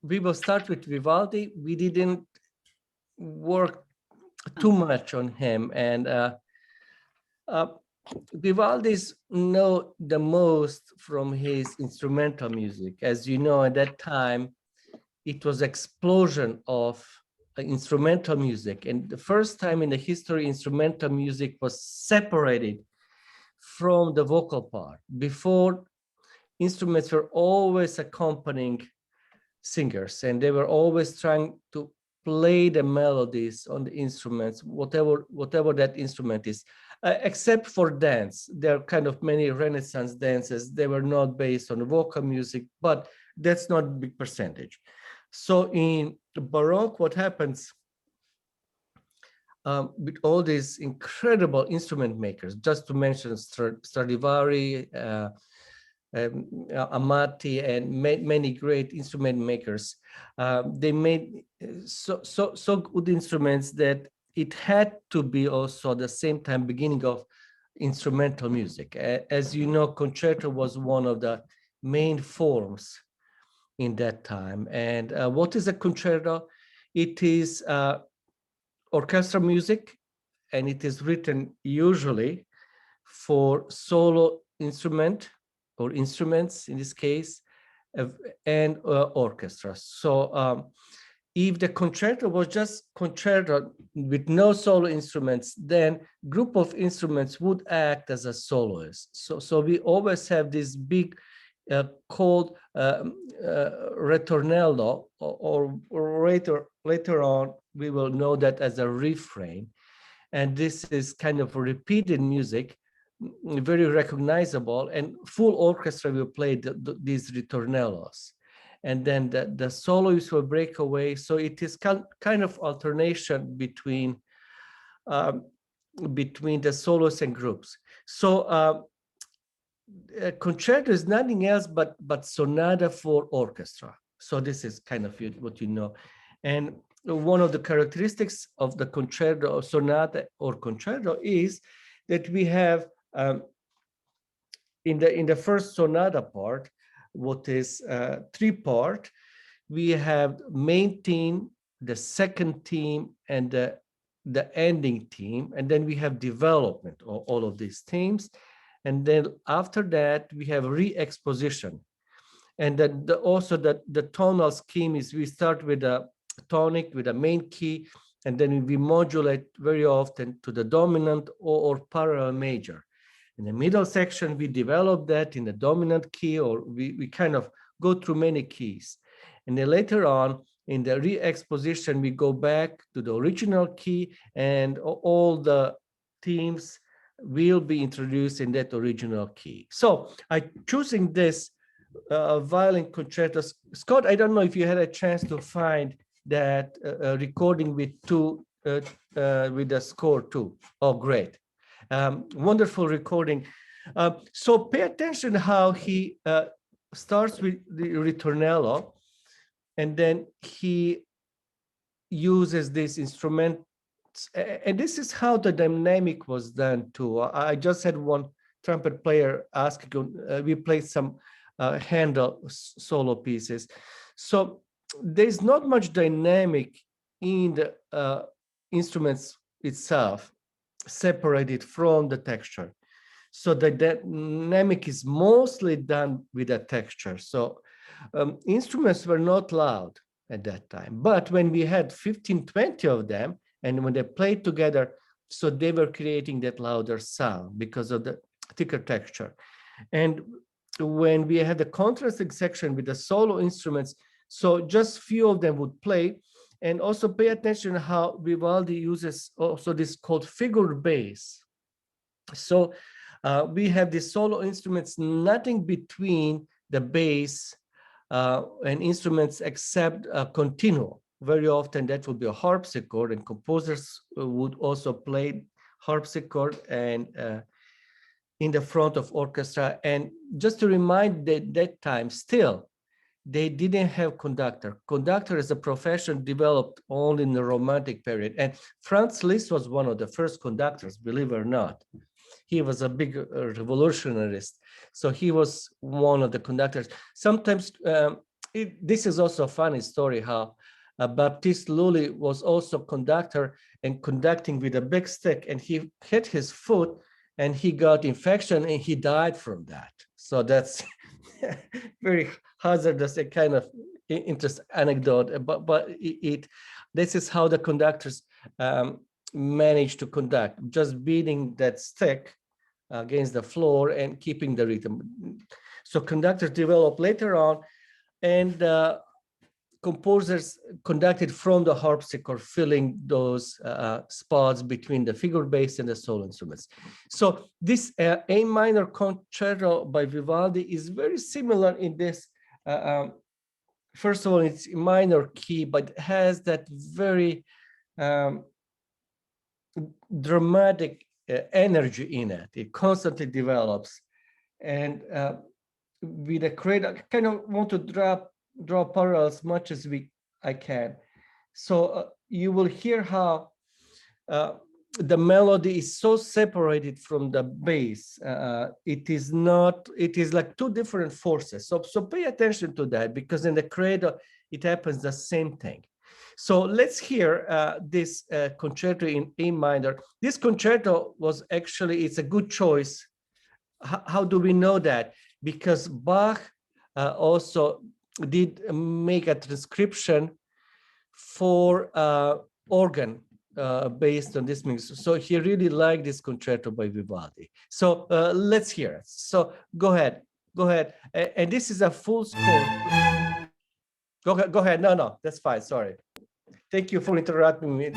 we will start with Vivaldi. We didn't work too much on him, and uh, Vivaldi's know the most from his instrumental music. As you know, at that time, it was explosion of instrumental music, and the first time in the history, instrumental music was separated from the vocal part. Before, instruments were always accompanying singers, and they were always trying to play the melodies on the instruments, whatever that instrument is. Except for dance, there are kind of many Renaissance dances. They were not based on vocal music, but that's not a big percentage. So in Baroque, what happens with all these incredible instrument makers, just to mention Stradivari, Amati, and many great instrument makers, they made so good instruments that it had to be also at the same time beginning of instrumental music. As you know, concerto was one of the main forms in that time. And what is a concerto? It is orchestral music, and it is written usually for solo instrument or instruments in this case, and orchestra. So if the concerto was just concerto with no solo instruments, then group of instruments would act as a soloist. So we always have this big called ritornello, or later on we will know that as a refrain. And this is kind of repeated music, very recognizable, and full orchestra will play these ritornellos. And then the soloists will break away. So it is kind of alternation between the solos and groups. So concerto is nothing else but sonata for orchestra. So this is kind of what you know. And one of the characteristics of the concerto or sonata or concerto is that we have in the first sonata part, what is three-part, we have main theme, the second theme, and the ending theme, and then we have development of all of these themes. And then after that, we have re-exposition. And then also the tonal scheme is we start with a tonic, with a main key, and then we modulate very often to the dominant or parallel major. In the middle section, we develop that in the dominant key, or we kind of go through many keys. And then later on, in the re-exposition, we go back to the original key, and all the themes will be introduced in that original key. So I'm choosing this violin concerto. Scott, I don't know if you had a chance to find that recording with with the score too. Oh, great. Wonderful recording. So pay attention how he starts with the ritornello, and then he uses this instrument. And this is how the dynamic was done too. I just had one trumpet player ask, we played some Handel solo pieces. So there's not much dynamic in the instruments itself, separated from the texture. So the dynamic is mostly done with the texture. So instruments were not loud at that time. But when we had 15, 20 of them, and when they played together, so they were creating that louder sound because of the thicker texture. And when we had the contrasting section with the solo instruments, so just few of them would play. And also pay attention how Vivaldi uses also this called figured bass. So we have the solo instruments, nothing between the bass and instruments except continuo. Very often that would be a harpsichord, and composers would also play harpsichord and in the front of orchestra. And just to remind that time, still, they didn't have conductor. Conductor as a profession developed only in the Romantic period. And Franz Liszt was one of the first conductors, believe it or not. He was a big revolutionarist. So he was one of the conductors. Sometimes this is also a funny story how Baptiste Lully was also conductor and conducting with a big stick, and he hit his foot and he got infection and he died from that. So that's very hazardous, a kind of interest anecdote, but this is how the conductors manage to conduct, just beating that stick against the floor and keeping the rhythm. So conductors developed later on, and composers conducted from the harpsichord, filling those spots between the figure bass and the solo instruments. So this A minor concerto by Vivaldi is very similar in this. First of all, it's minor key, but has that very dramatic energy in it. It constantly develops. And with a Credo, I kind of want to draw parallels as much as I can. So you will hear how the melody is so separated from the bass. It is like two different forces. So pay attention to that, because in the Credo, it happens the same thing. So let's hear this concerto in A minor. This concerto was actually, it's a good choice. How do we know that? Because Bach also did make a transcription for organ based on this mix. So he really liked this concerto by Vivaldi. So let's hear it. So go ahead. And this is a full score. Go ahead. No, that's fine. Sorry. Thank you for interrupting me.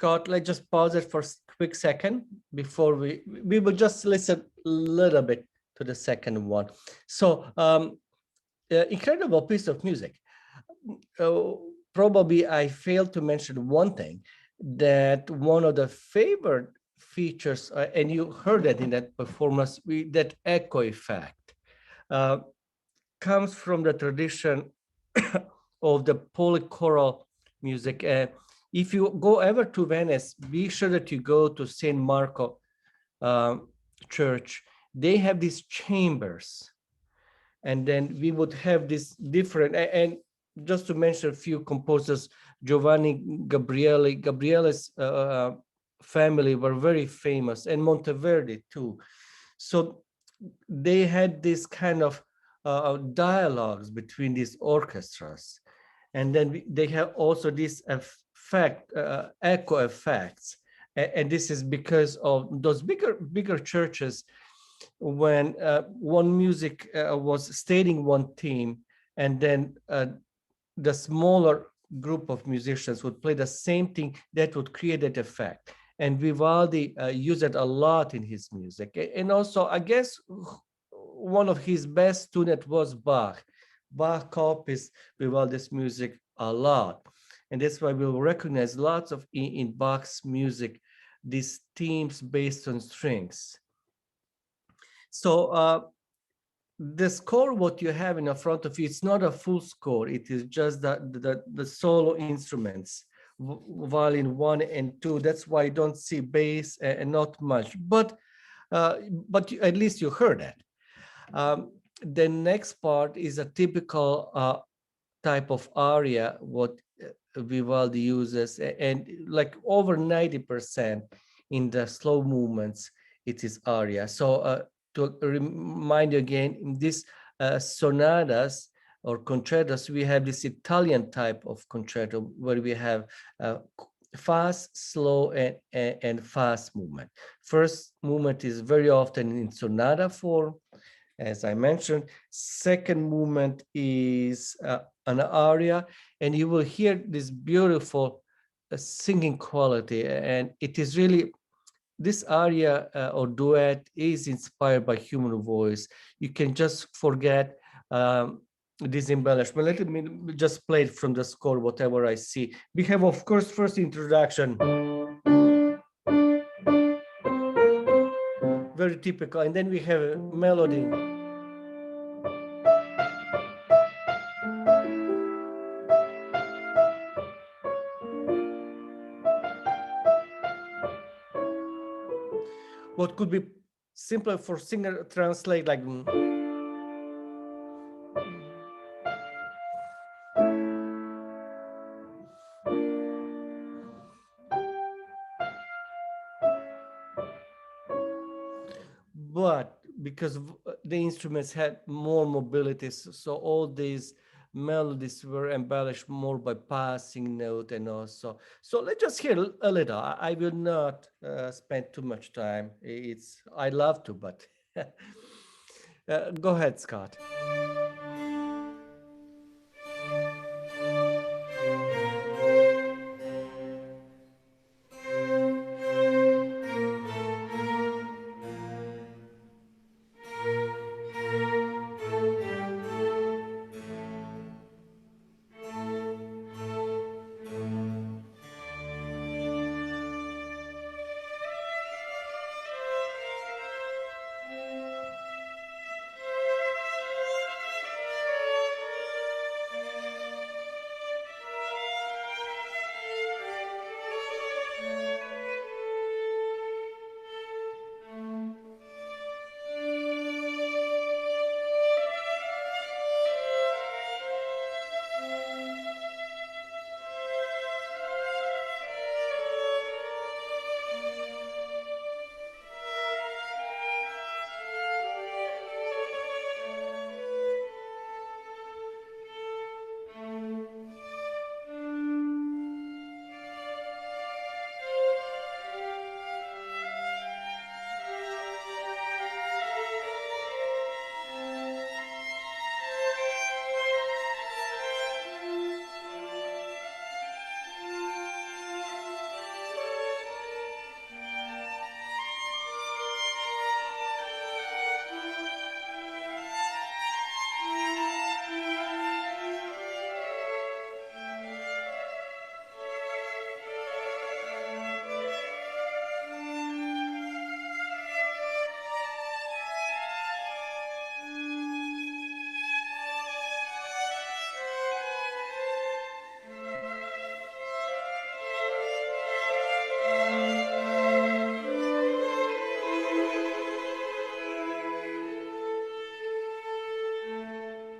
Scott, let's just pause it for a quick second before we will just listen a little bit to the second one. So incredible piece of music. Probably I failed to mention one thing, that one of the favorite features, and you heard that in that performance, that echo effect uh, comes from the tradition of the polychoral music. If you go ever to Venice, be sure that you go to St. Marco church. They have these chambers, and then we would have this different, and just to mention a few composers, Giovanni Gabriele's family were very famous, and Monteverdi too. So they had this kind of dialogues between these orchestras, and then they have also this effect, echo effects, and this is because of those bigger churches. When one music was stating one theme, and then the smaller group of musicians would play the same thing, that would create that effect. And Vivaldi used it a lot in his music. And also, I guess, one of his best students was Bach. Bach copies Vivaldi's music a lot. And that's why we'll recognize lots of in Bach's music, these themes based on strings. So the score, what you have in front of you, it's not a full score. It is just the solo instruments, violin 1 and 2. That's why you don't see bass and not much. But at least you heard that. The next part is a typical type of aria, what Vivaldi uses, and like over 90% in the slow movements, it is aria. So to remind you again, in these sonatas or concertos, we have this Italian type of concerto where we have fast, slow, and fast movement. First movement is very often in sonata form, as I mentioned. Second movement is an aria, and you will hear this beautiful singing quality. And it is really, this aria or duet is inspired by human voice. You can just forget this embellishment. Let me just play it from the score, whatever I see. We have, of course, first introduction. Very typical. And then we have a melody. What could be simpler for singer translate like. But because the instruments had more mobility, so all these melodies were embellished more by passing note, and also. So let's just hear a little. I will not spend too much time. I love to, but go ahead, Scott.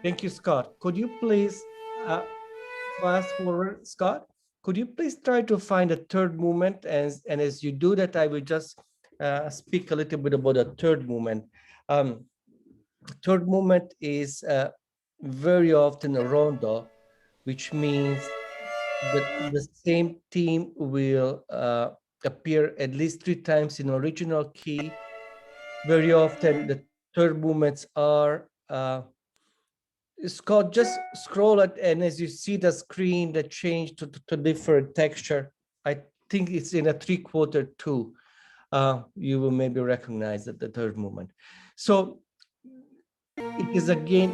Thank you, Scott. Could you please fast forward, Scott? Could you please try to find a third movement? And as you do that, I will just speak a little bit about the third movement. Third movement is very often a rondo, which means that the same theme will appear at least 3 times in original key. Very often the third movements are Scott, just scroll it, and as you see the screen that changed to different texture, I think it's in a 3/4 two. You will maybe recognize that the third movement. So it is again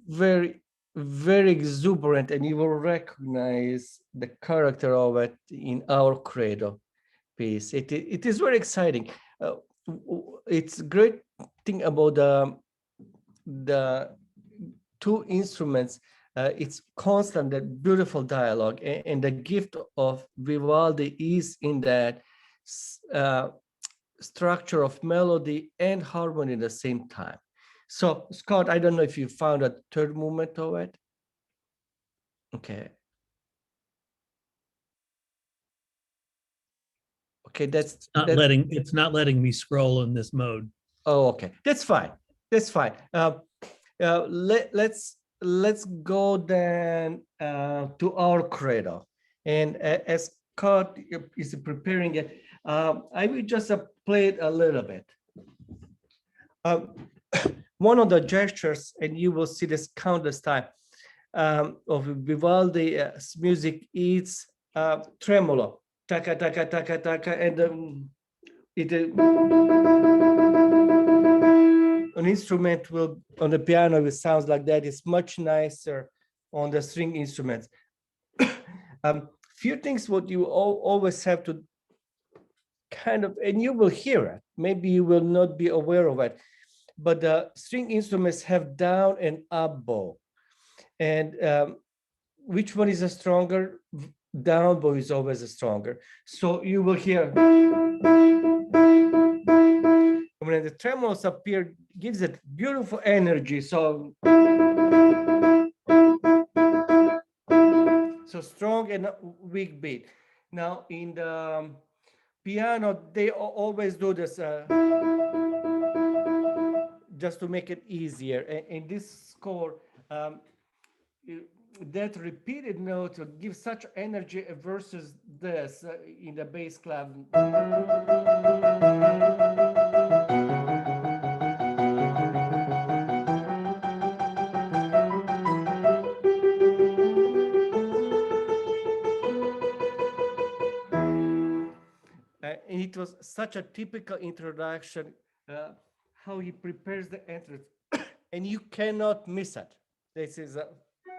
very, very exuberant, and you will recognize the character of it in our Credo piece. It is very exciting. It's great thing about the two instruments. It's constant, that beautiful dialogue, and the gift of Vivaldi is in that structure of melody and harmony at the same time. So, Scott, I don't know if you found a third movement of it. Okay. Okay, that's it's not letting me scroll in this mode. Oh, okay, that's fine. That's fine. Let's go then to our Credo, and as Scott is preparing it, I will just play it a little bit. One of the gestures, and you will see this countless time, of Vivaldi's music is tremolo, taka taka taka taka, and an instrument will on the piano, it sounds like that. It's much nicer on the string instruments. Few things what you always have to kind of, and you will hear it, maybe you will not be aware of it, but the string instruments have down and up bow, and which one is a stronger? Down bow is always a stronger. So you will hear when the tremolos appear, gives it beautiful energy. So strong and weak beat. Now in the piano, they always do this just to make it easier. In this score, that repeated note gives such energy versus this in the bass clav. And it was such a typical introduction, how he prepares the entrance, and you cannot miss it. This is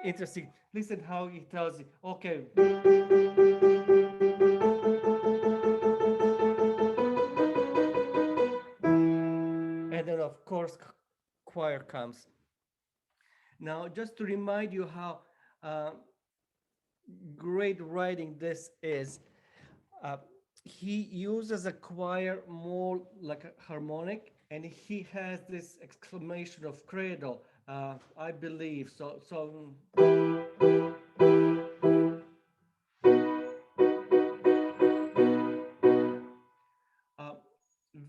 interesting. Listen how he tells you, okay. And then, of course, choir comes. Now, just to remind you how great writing this is, he uses a choir more like a harmonic, and he has this exclamation of Credo, I believe. So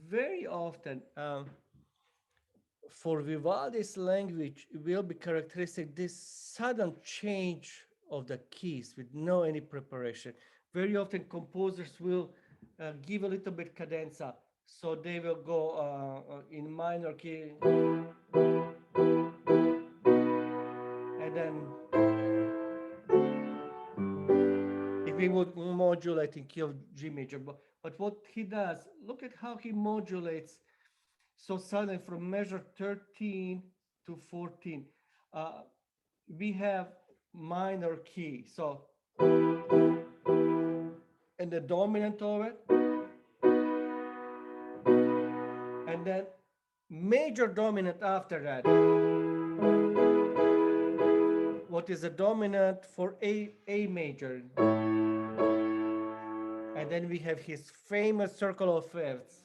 very often, for Vivaldi's language, it will be characteristic this sudden change of the keys with no any preparation. Very often composers will give a little bit cadenza. So they will go in minor key, and then if we would modulate in key of G major, but what he does, look at how he modulates so suddenly from measure 13 to 14. We have minor key, so, and the dominant of it, and then major dominant after that. What is a dominant for A major? And then we have his famous circle of fifths.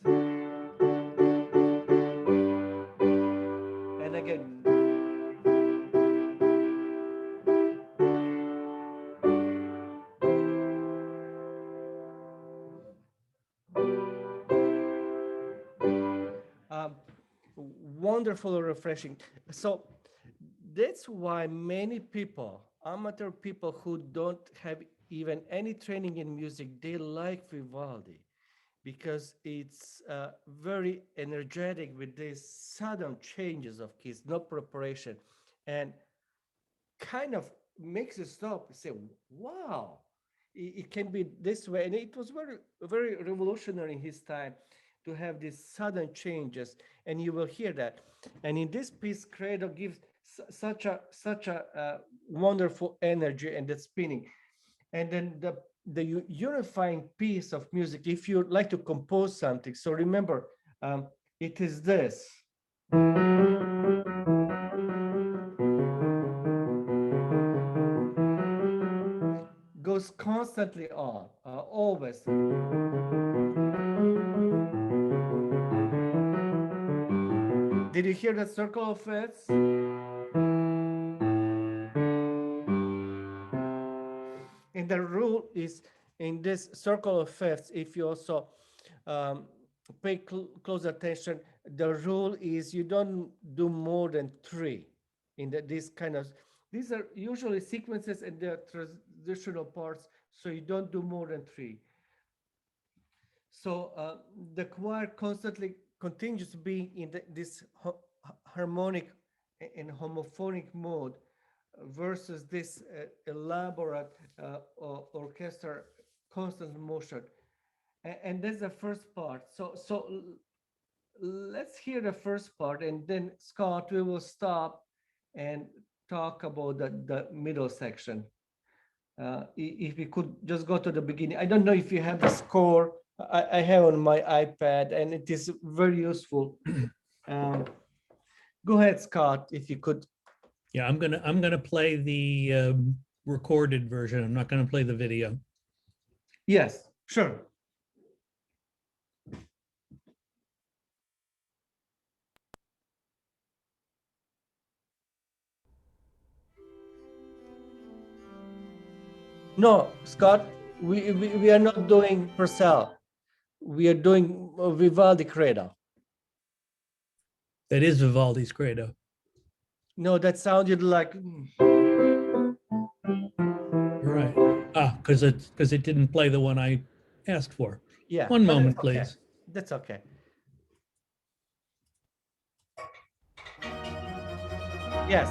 And again, wonderful, refreshing. So that's why many people, amateur people who don't have even any training in music, they like Vivaldi because it's very energetic with these sudden changes of keys, no preparation, and kind of makes you stop and say, wow, it can be this way. And it was very, very revolutionary in his time to have these sudden changes. And you will hear that. And in this piece, Credo gives such a wonderful energy and the spinning. And then the unifying piece of music, if you like to compose something, so remember, it is this. Goes constantly on, always. Did you hear the circle of fifths? And the rule is in this circle of fifths, if you also pay close attention, the rule is you don't do more than three in this kind of, these are usually sequences and the traditional parts, so you don't do more than three. So the choir constantly continues to be in this harmonic and homophonic mode versus this elaborate orchestra constant motion. And that's the first part. So let's hear the first part, and then Scott, we will stop and talk about the middle section. If we could just go to the beginning. I don't know if you have the score. I have on my iPad, and it is very useful. Go ahead, Scott, if you could. Yeah, I'm gonna play the recorded version. I'm not gonna play the video. Yes, sure. No, Scott, we are not doing Purcell. We are doing Vivaldi Credo. That is Vivaldi's Credo. No, that sounded like. Right. Because it didn't play the one I asked for. Yeah. One moment, okay. please. That's okay. Yes.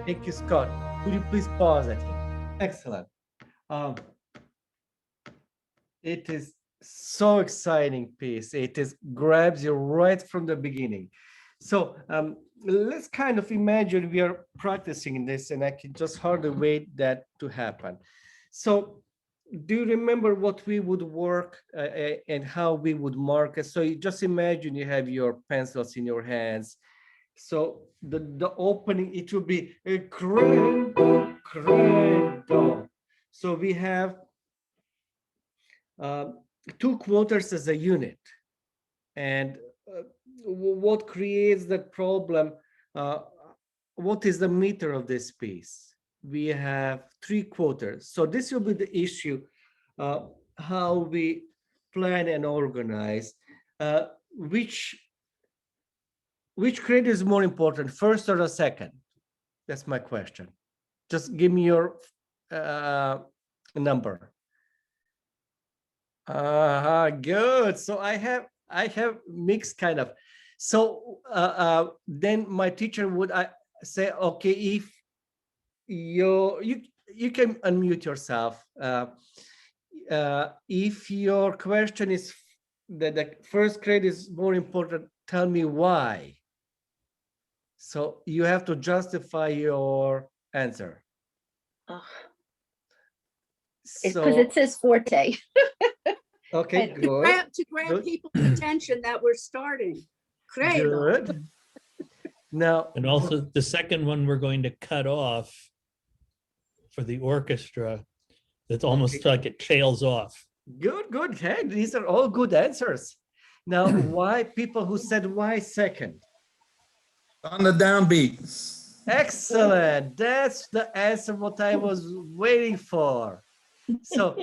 Thank you, Scott. Could you please pause it? Excellent. It is So exciting piece. It is grabs you right from the beginning. So let's kind of imagine we are practicing this, and I can just hardly wait that to happen. So do you remember what we would work and how we would mark it? So you just imagine you have your pencils in your hands. So the opening, it will be a credo, credo. So we have uh, two quarters as a unit. And what creates that problem? Uh, what is the meter of this piece? We have three quarters. So this will be the issue, how we plan and organize. Uh, which which grade is more important, first or the second? That's my question. Just give me your uh, number. Good. So I have mixed kind of. So then my teacher would say, okay, if you can unmute yourself. If your question is that the first grade is more important, tell me why. So you have to justify your answer. Oh, So because it says forte. okay, good. To grab Good. people's attention that we're starting. Credo. Good. Now, And also the second one we're going to cut off for the orchestra. That's almost like it trails off. good. Hey, these are all good answers. Now, why people who said why second? On the downbeat. Excellent. That's the answer what I was waiting for. So,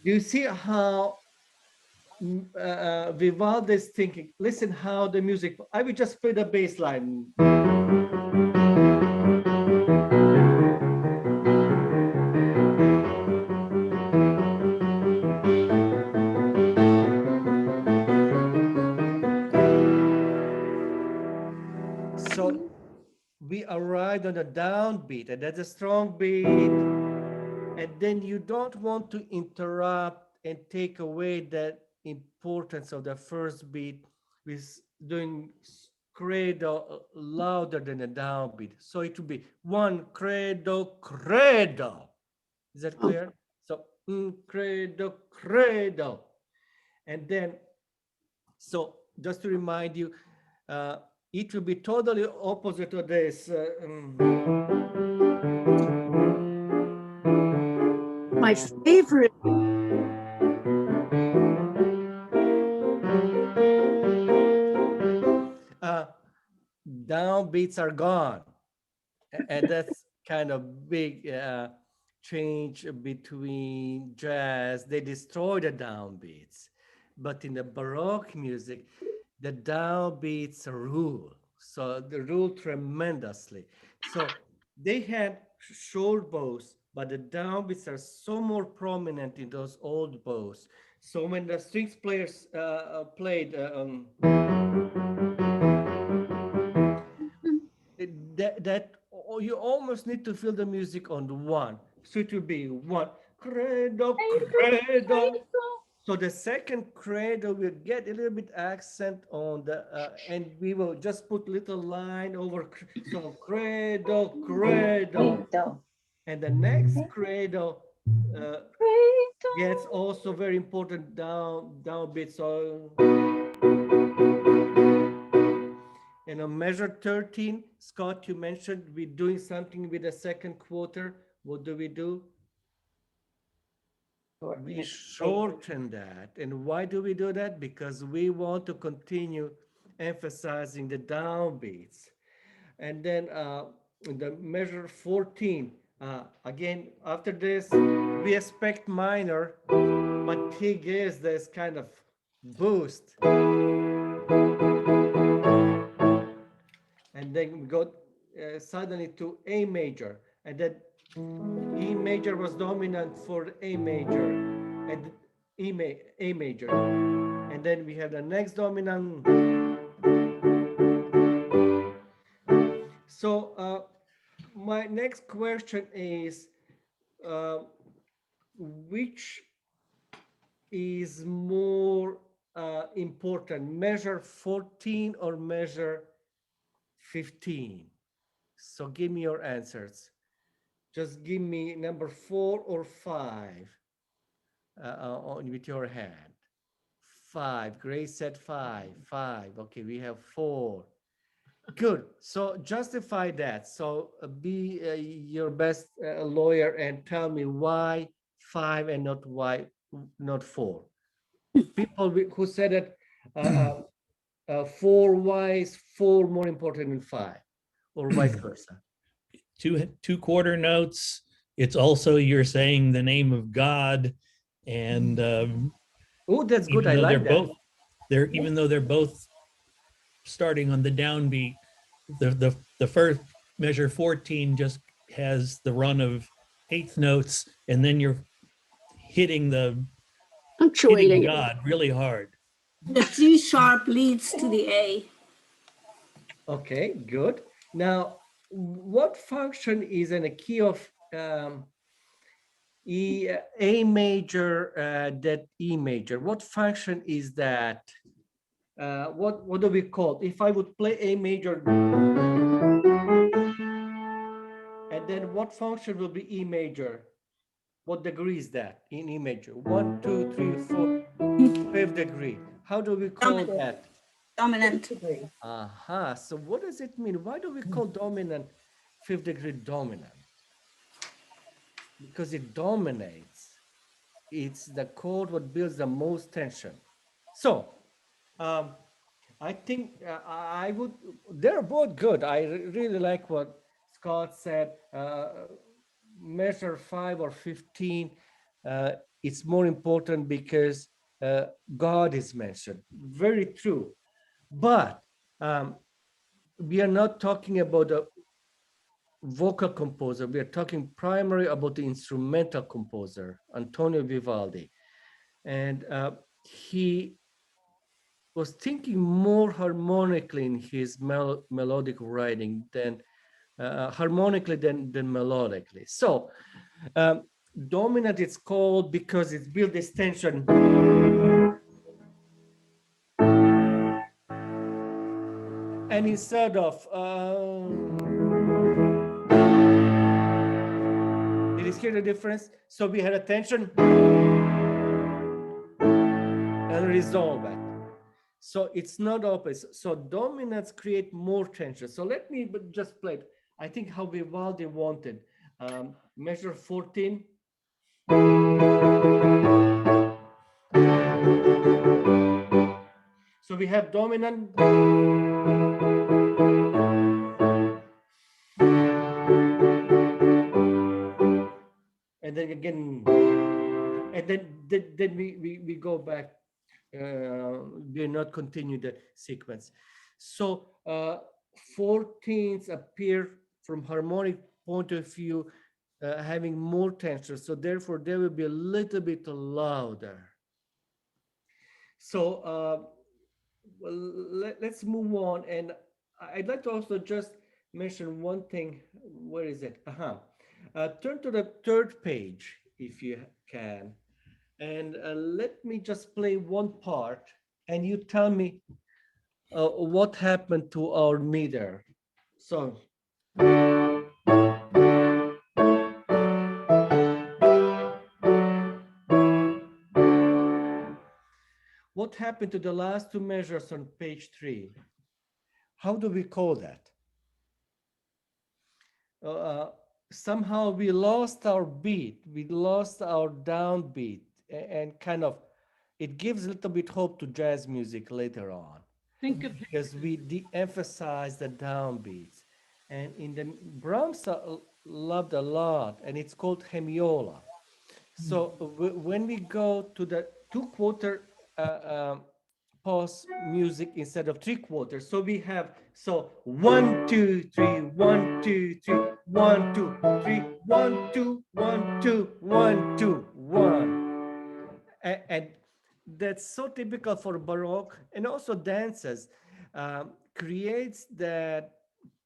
you see how Vivaldi is thinking. Listen how the music. I will just play the bass line. So we arrived on a downbeat, and that's a strong beat. And then you don't want to interrupt and take away that importance of the first beat with doing credo louder than a downbeat. So it would be one credo, credo. Is that clear? So credo, credo. And then, so just to remind you, it will be totally opposite of this. My favorite. Downbeats are gone. And that's kind of big change between jazz. They destroy the downbeats. But in the Baroque music, the downbeats rule. So they rule tremendously. So they had short bows, but the downbeats are so more prominent in those old bows. So when the strings players played that you almost need to feel the music on the one. So it will be one credo, credo. So the second credo will get a little bit accent on the, and we will just put little line over. So credo, credo. And the next credo gets also very important downbeat. So in a measure 13, Scott, you mentioned we're doing something with the second quarter. What do? We shorten that. And why do we do that? Because we want to continue emphasizing the downbeats. And then in the measure 14, again, after this, we expect minor, but he gives this kind of boost. And then we go suddenly to A major, and then E major was dominant for A major, and A major, and then we have the next dominant. So my next question is, which is more important, measure 14 or measure 15? So give me your answers. Just give me number 4 or 5 with your hand. 5. Grace said 5. 5. Okay, we have 4. Good. So justify that. So be your best lawyer and tell me why 5 and not why not 4. People who said that 4, why is 4 more important than 5, or vice versa? Two quarter notes. It's also you're saying the name of God, and Oh, that's good. even I though like that. even though they're both starting on the downbeat, the first measure 14 just has the run of eighth notes, and then you're hitting Punctuating it. God really hard. The C sharp leads to the A. Okay, good. Now, what function is in a key of A major that E major? What function is that? What do we call? If I would play A major, and then what function will be E major? What degree is that in E major? 1, 2, 3, 4, 5th degree. How do we call that? Dominant. Aha. So what does it mean? Why do we call dominant 5th degree dominant? Because it dominates. It's the chord what builds the most tension. So I think I would, they're both good. I really like what Scott said. Measure 5 or 15. It's more important because God is mentioned. Very true. But we are not talking about a vocal composer. We are talking primarily about the instrumental composer, Antonio Vivaldi. And he was thinking more harmonically in his melodic writing than harmonically than melodically. So dominant it's called because it's built this tension. And instead of did you hear the difference? So we had a tension and resolve it. So it's not opposite. So dominants create more tension. So let me just play it. I think how Vivaldi wanted. Measure 14. So we have dominant. And then again, and then we go back. We not continue the sequence. So 14s appear from harmonic point of view having more tension. So therefore they will be a little bit louder. So let's move on. And I'd like to also just mention one thing. Where is it? Turn to the 3rd page if you can. And let me just play one part and you tell me what happened to our meter. So. What happened to the last 2 measures on page 3? How do we call that? Somehow we lost our beat, we lost our downbeat, and kind of, it gives a little bit hope to jazz music later on. Think of Because we de-emphasize the downbeats. And in the Brahms loved a lot, and it's called hemiola. So when we go to the 2/4 pause music instead of 3/4, so we have 1 2 3 1 2 3 1 2 3 1 2 1 2 1 2 1, and that's so typical for Baroque and also dances. Creates that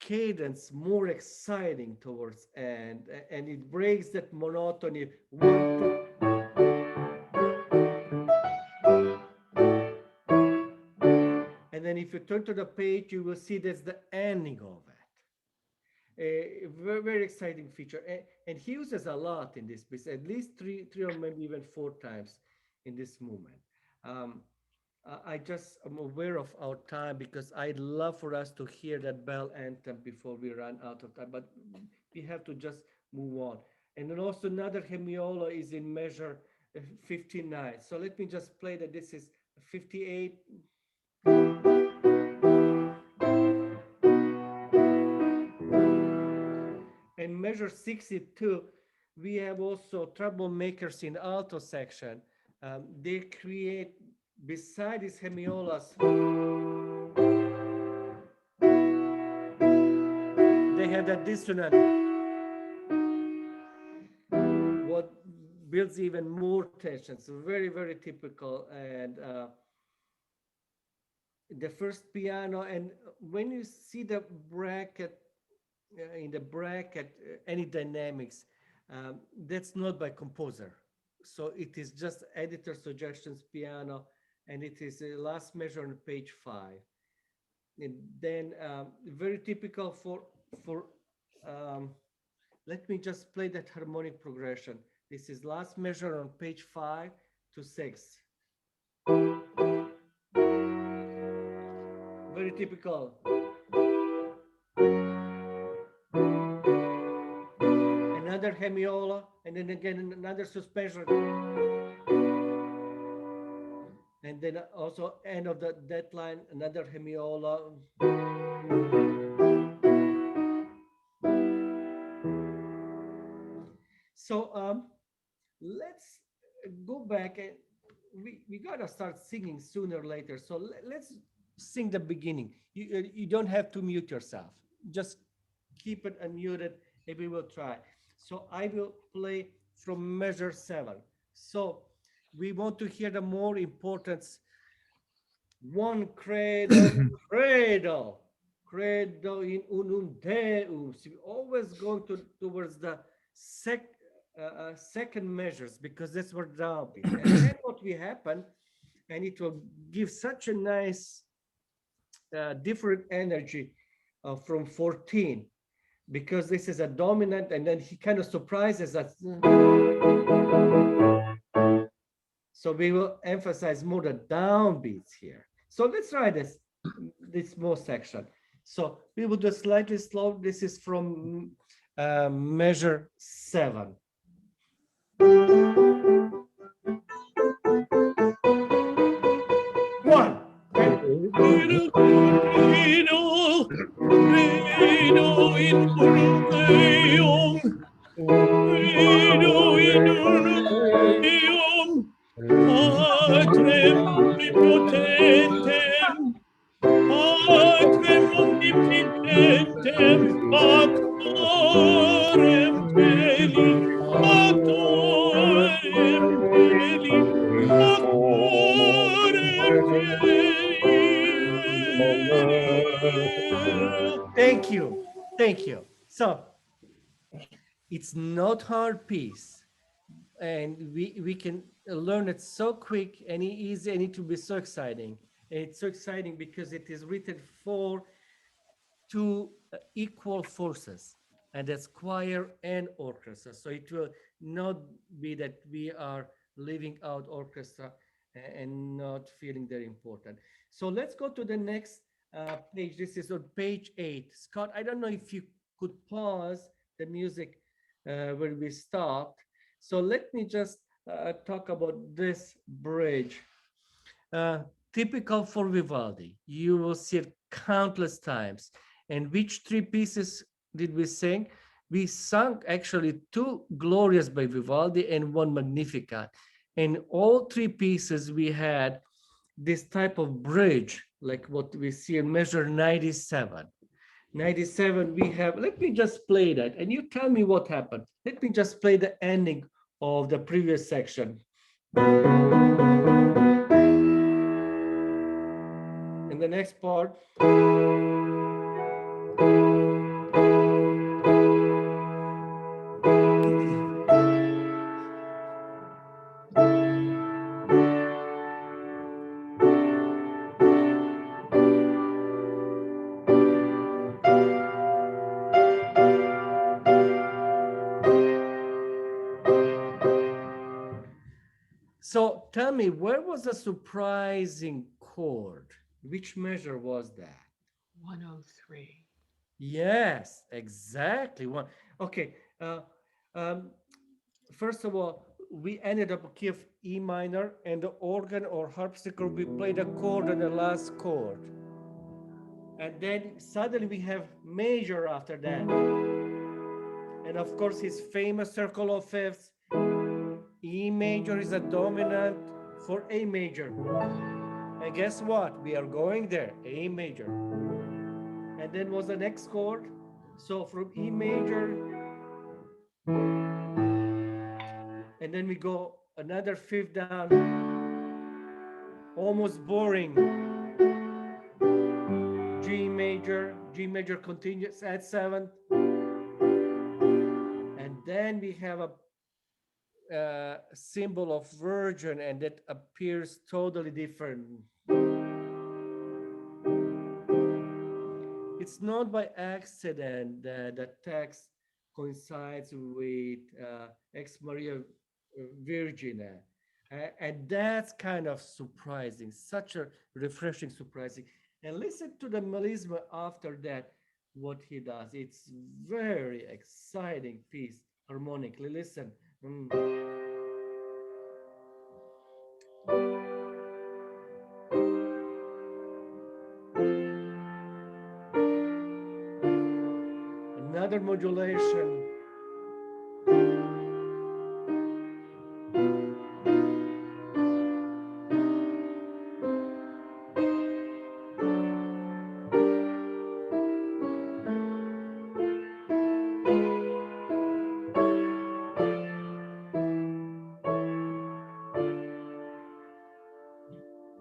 cadence more exciting towards end, and it breaks that monotony. 1 2. then if you turn to the page, you will see that's the ending of it. A very, very exciting feature. And he uses a lot in this piece, at least three or maybe even 4 times in this movement. I just am aware of our time because I'd love for us to hear that Bell Anthem before we run out of time, but we have to just move on. And then also another hemiola is in measure 59. So let me just play that. This is 58. And measure 62, we have also troublemakers in alto section. They create, beside these hemiolas, they have that dissonant, what builds even more tension. So very, very typical. And the first piano, and when you see the bracket, in the bracket, any dynamics, that's not by composer. So it is just editor suggestions piano, and it is the last measure on page 5. And then very typical for let me just play that harmonic progression. This is last measure on page 5 to 6. Very typical. Another hemiola, and then again another suspension, and then also end of that line, another hemiola. So let's go back, and we gotta start singing sooner or later. So let's sing the beginning. You don't have to mute yourself. Just keep it unmuted, and we will try. So I will play from measure 7. So we want to hear the more important one, credo, credo, credo in unum Deum. So we always going towards the second measures, because that's where downbeat. And then what will happen, and it will give such a nice different energy from 14. Because this is a dominant, and then he kind of surprises us. So we will emphasize more the downbeats here. So let's try this small section. So we will do slightly slow. This is from measure 7. One. Credo in unum Deum, credo in unum Deum, Patrem omnipotentem, Patrem omnipotentem, Factorem Feli, Factorem Feli, Factorem Feli. Thank you. Thank you. So it's not hard piece, and we can learn it so quick and easy, and it will be so exciting. And it's so exciting because it is written for 2 equal forces, and that's choir and orchestra. So it will not be that we are leaving out orchestra and not feeling very important. So let's go to the next page. This is on page 8. Scott, I don't know if you could pause the music where we stopped. So let me just talk about this bridge. Typical for Vivaldi. You will see it countless times. And which 3 pieces did we sing? We sung actually 2 Glorias by Vivaldi and 1 Magnificat. And all 3 pieces we had this type of bridge, like what we see in measure 97. 97 we have, let me just play that and you tell me what happened. Let me just play the ending of the previous section. And the next part. tell me, where was the surprising chord? Which measure was that? 103. Yes, exactly. One. Okay. First of all, we ended up a key of E minor, and the organ or harpsichord, we played a chord on the last chord. And then suddenly we have major after that. And of course, his famous circle of fifths. E major is a dominant for A major. And guess what? We are going there, A major. And then was the next chord. So from E major, and then we go another fifth down, almost boring. G major continues at seventh. And then we have a symbol of Virgin, and that appears totally different. It's not by accident that the text coincides with Ex Maria Virgine. And that's kind of surprising, such a refreshing, surprising. And listen to the melisma after that, what he does. It's very exciting piece harmonically. Listen. Another modulation.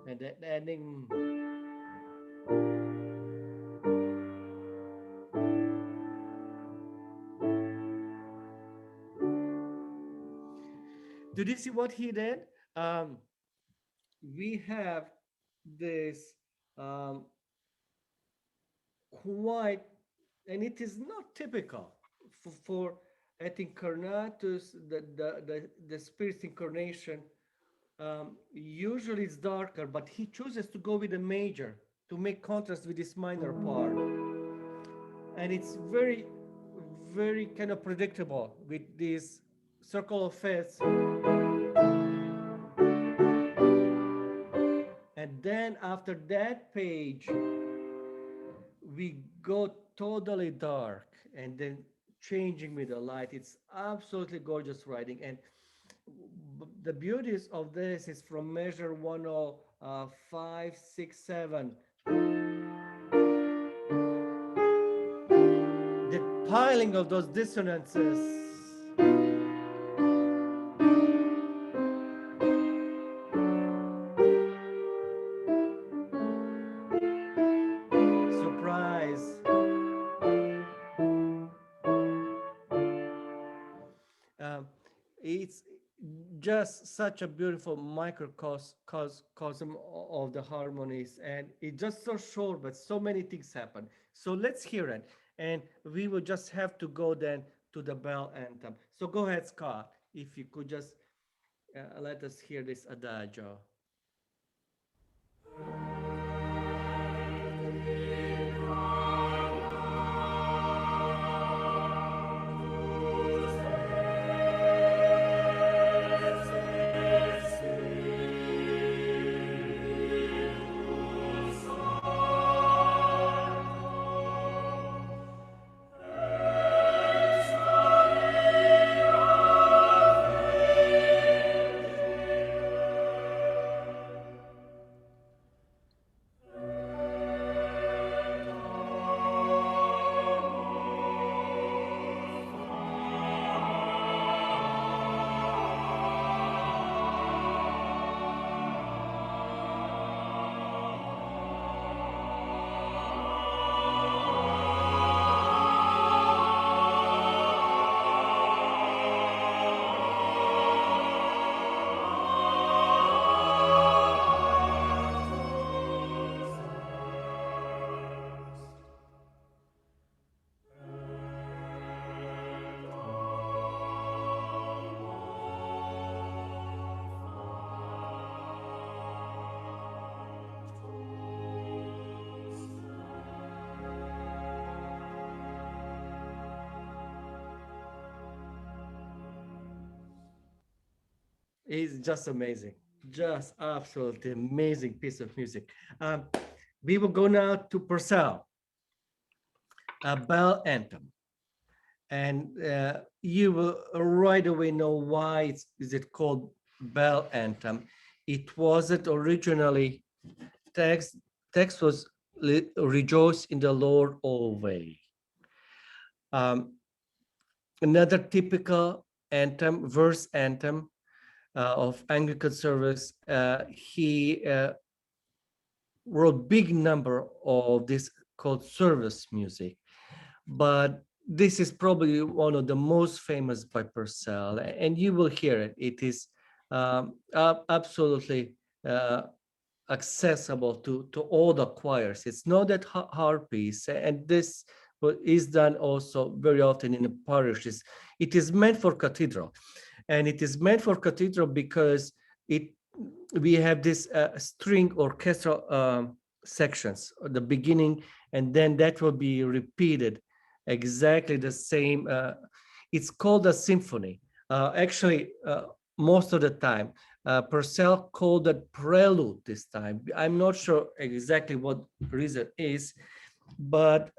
And then ending. Did you see what he did? We have this quite, and it is not typical for at Incarnatus, the Spirit's incarnation. Usually it's darker, but he chooses to go with a major to make contrast with this minor part. And it's very, very kind of predictable with this circle of fifths. And then after that page, we go totally dark and then changing with the light. It's absolutely gorgeous writing. And the beauties of this is from measure 105, 6, 7. The piling of those dissonances. Surprise. It's just such a beautiful microcosm of the harmonies, and it's just so short, but so many things happen. So let's hear it, and we will just have to go then to the Bell Anthem. So go ahead, Scott, if you could just let us hear this adagio. It's just amazing, just absolutely amazing piece of music. We will go now to Purcell, a Bell Anthem, and you will right away know why is it called Bell Anthem. It wasn't originally text. Text was "Rejoice in the Lord Alway." Um, Another typical anthem, verse anthem of Anglican service. He wrote big number of this called service music, but this is probably one of the most famous by Purcell, and you will hear it. It is absolutely accessible to all the choirs. It's not that hard piece, and this is done also very often in the parishes. It is meant for cathedral, and it is meant for cathedral because it we have this string orchestral sections at the beginning, and then that will be repeated exactly the same. It's called a symphony. Actually, most of the time, Purcell called it prelude this time. I'm not sure exactly what reason is, but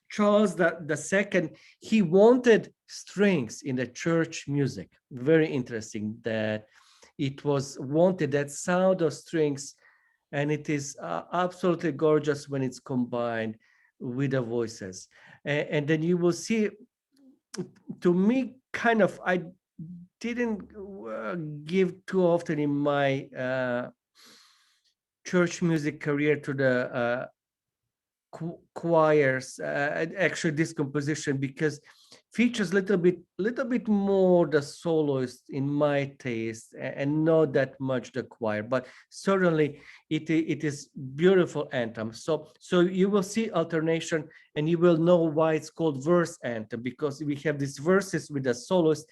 Charles the Second, he wanted strings in the church music. Very interesting that it was wanted, that sound of strings, and it is absolutely gorgeous when it's combined with the voices. And then you will see, to me, kind of, I didn't give too often in my church music career to the choirs, actually this composition, because features little bit more the soloist in my taste, and not that much the choir, but certainly it is beautiful anthem. So you will see alternation, and you will know why it's called verse anthem, because we have these verses with the soloist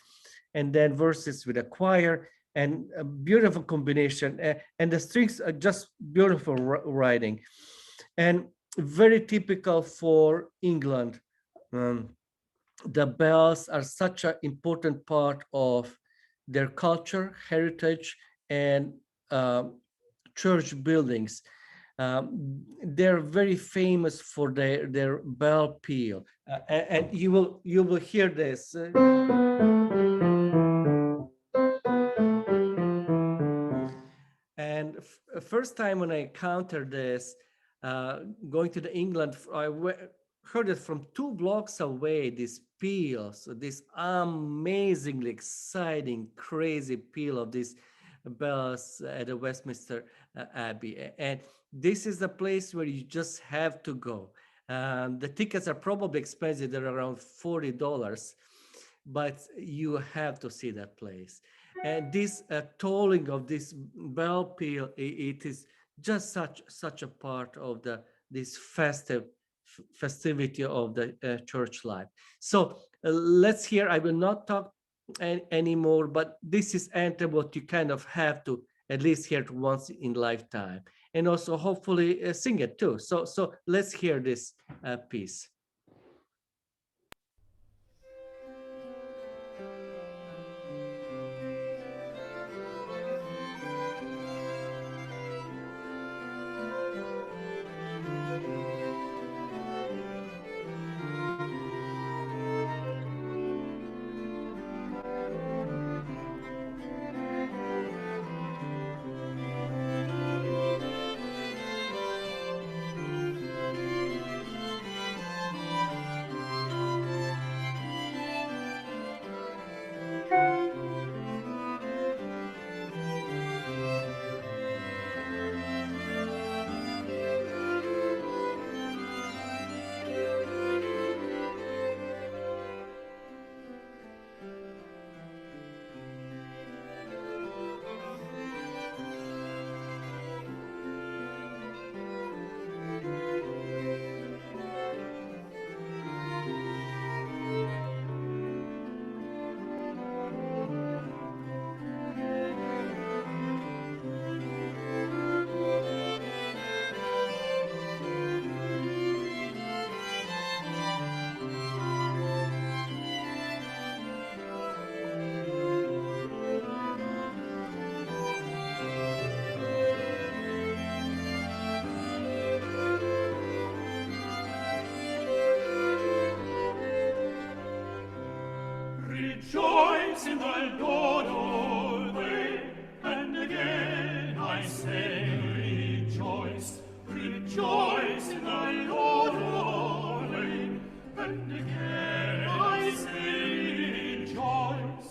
and then verses with a choir, and a beautiful combination, and the strings are just beautiful writing, and very typical for England. The bells are such an important part of their culture, heritage, and church buildings. They're very famous for their bell peal, and you will hear this. And first time when I encountered this, going to the England, heard it from 2 blocks away, this peal, so this amazingly exciting, crazy peal of these bells at the Westminster Abbey. And this is a place where you just have to go. The tickets are probably expensive, they're around $40, but you have to see that place. And this tolling of this bell peal, it is just such a part of this festivity of the church life. So let's hear. I will not talk anymore, but this is anthem what you kind of have to at least hear it once in lifetime, and also hopefully sing it too. So let's hear this piece. Rejoice in the Lord always, and again I say rejoice. Rejoice in the Lord always, and again I say rejoice.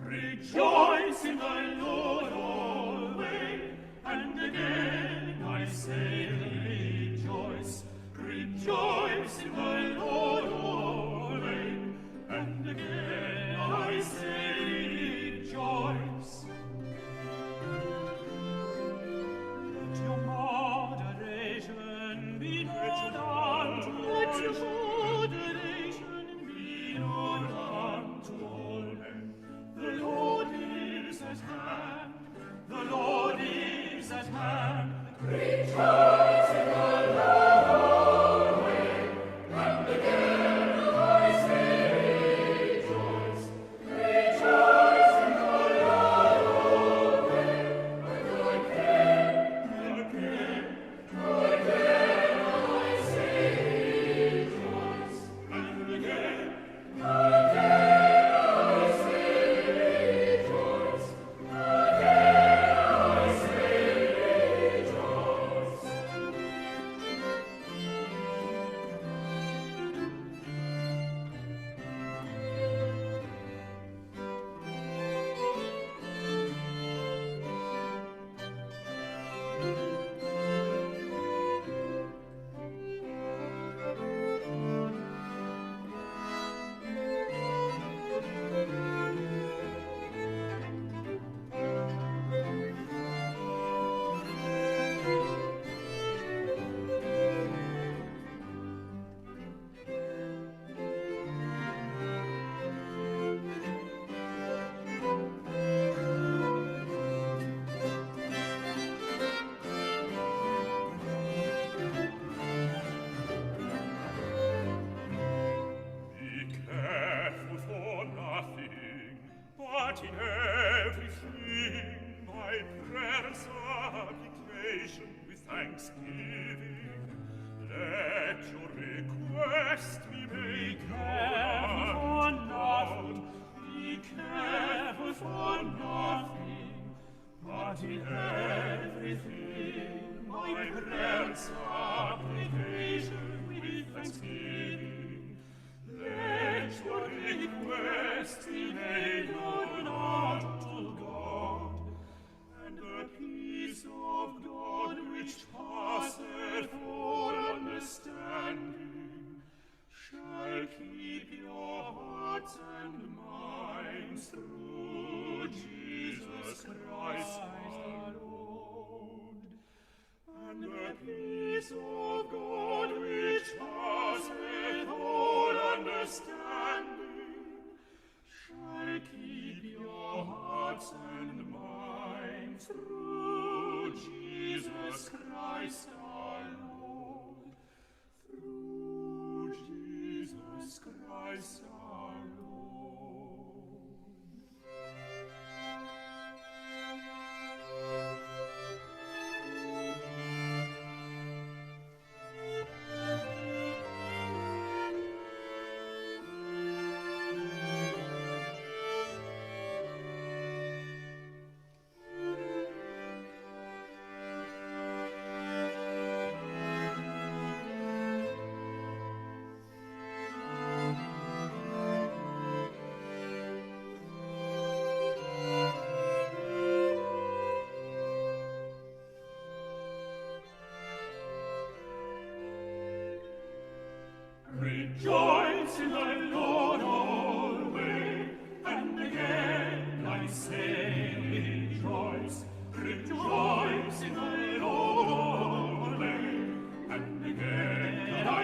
Rejoice in the Lord always, and again I say rejoice. Rejoice in the Lord always, and again I say rejoice. Let your moderation be known unto all. Let your moderation be known unto all men. The Lord is at hand. The Lord is at hand. Rejoice in the Lord always, and again I say rejoice. Rejoice in the Lord always, and again I say rejoice. And again I say rejoice. But in everything, by prayer and supplication with thanksgiving, let your request be made known. Be careful for nothing, but in everything, by prayer and supplication with thanksgiving, let your request be made known unto God, and the peace of God which passeth all understanding shall keep your hearts and minds through Jesus Christ our Lord. And the peace of God which passeth all understanding shall keep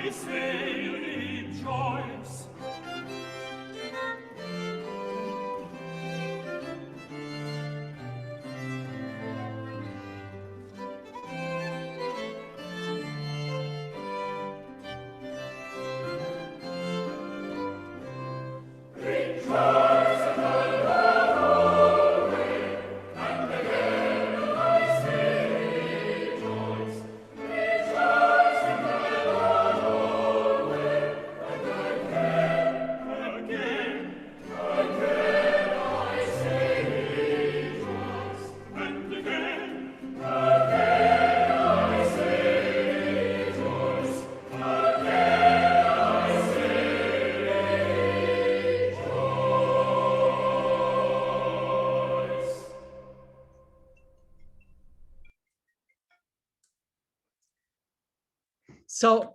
I say rejoice. So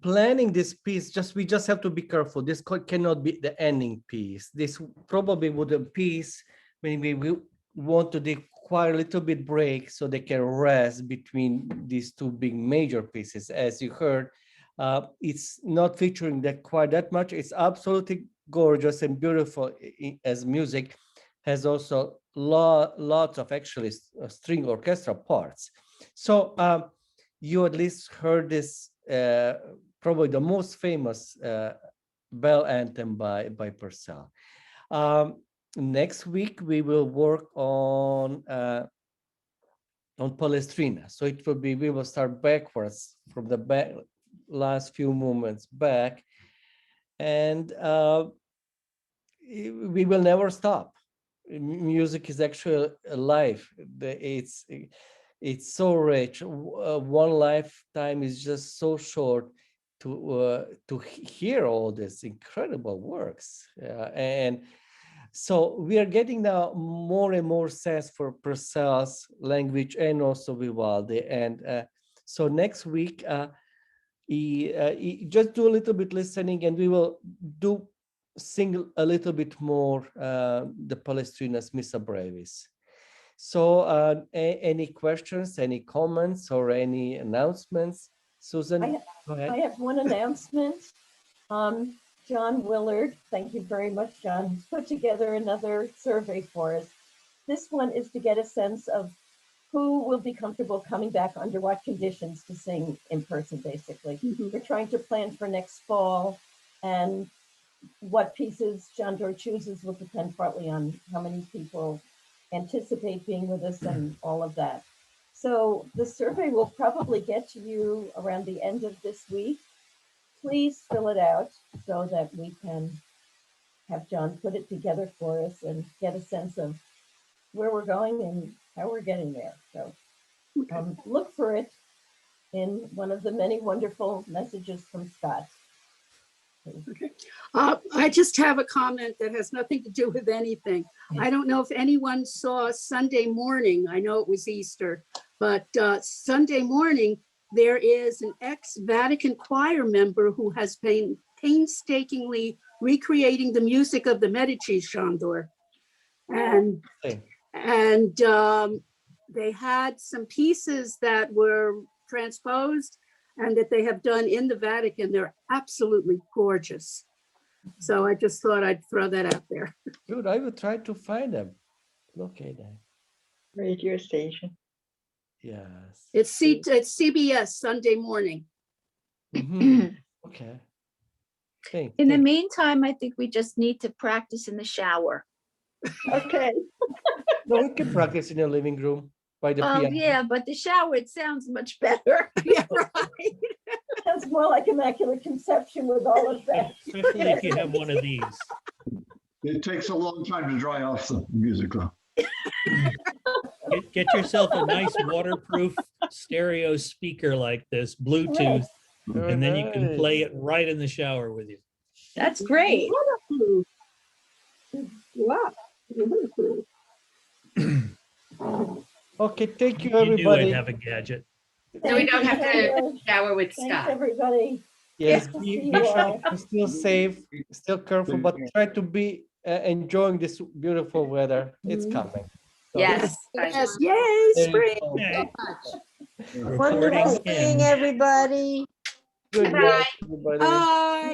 planning this piece, we just have to be careful. This cannot be the ending piece. This probably would a piece maybe we want to require a little bit break so they can rest between these two big major pieces. As you heard, it's not featuring that quite that much. It's absolutely gorgeous and beautiful as music. Has also lots of actually string orchestra parts. So you at least heard this, probably the most famous Bell Anthem by Purcell. Next week we will work on Palestrina. So it will be, we will start backwards from the last few movements back, and we will never stop. Music is actually alive. It's so rich. One lifetime is just so short to hear all these incredible works. And so we are getting now more and more sense for Purcell's language and also Vivaldi. And so next week, just do a little bit listening, and we will sing a little bit more the Palestrina's Missa Brevis. So any questions, any comments, or any announcements? Susan, go ahead. I have one announcement. John Willard, thank you very much, John, has put together another survey for us. This one is to get a sense of who will be comfortable coming back under what conditions to sing in person, basically. We're trying to plan for next fall, and what pieces John Doerr chooses will depend partly on how many people anticipate being with us and all of that. So the survey will probably get to you around the end of this week. Please fill it out so that we can have John put it together for us and get a sense of where we're going and how we're getting there. So look for it in one of the many wonderful messages from Scott. Okay. I just have a comment that has nothing to do with anything. I don't know if anyone saw Sunday morning. I know it was Easter, but Sunday morning, there is an ex-Vatican choir member who has been painstakingly recreating the music of the Medici Chandor. And they had some pieces that were transposed and that they have done in the Vatican. They're absolutely gorgeous. So I just thought I'd throw that out there. Good, I will try to find them. Okay then. Radio station. Yes. It's CBS Sunday morning. Okay. In the meantime, I think we just need to practice in the shower. Okay. No, we can practice in your living room by the Oh, piano. yeah, but the shower, it sounds much better. Yeah, right. Sounds more like Immaculate Conception with all of that. Especially if you have one of these. It takes a long time to dry off the music though. Get yourself a nice waterproof stereo speaker like this, Bluetooth, and then you can play it right in the shower with you. That's great. Wow. Okay, thank you, You knew everybody. I'd have a gadget. So we don't have to shower with Thanks, Scott. everybody. Yes, Good to be see sure you all. you're still safe, still careful, but try to be enjoying this beautiful weather. It's coming. So Yes. Yes, yay, there you spring. go. Okay. Recording Wonderful seeing in. everybody. Good Bye. night, everybody. Bye.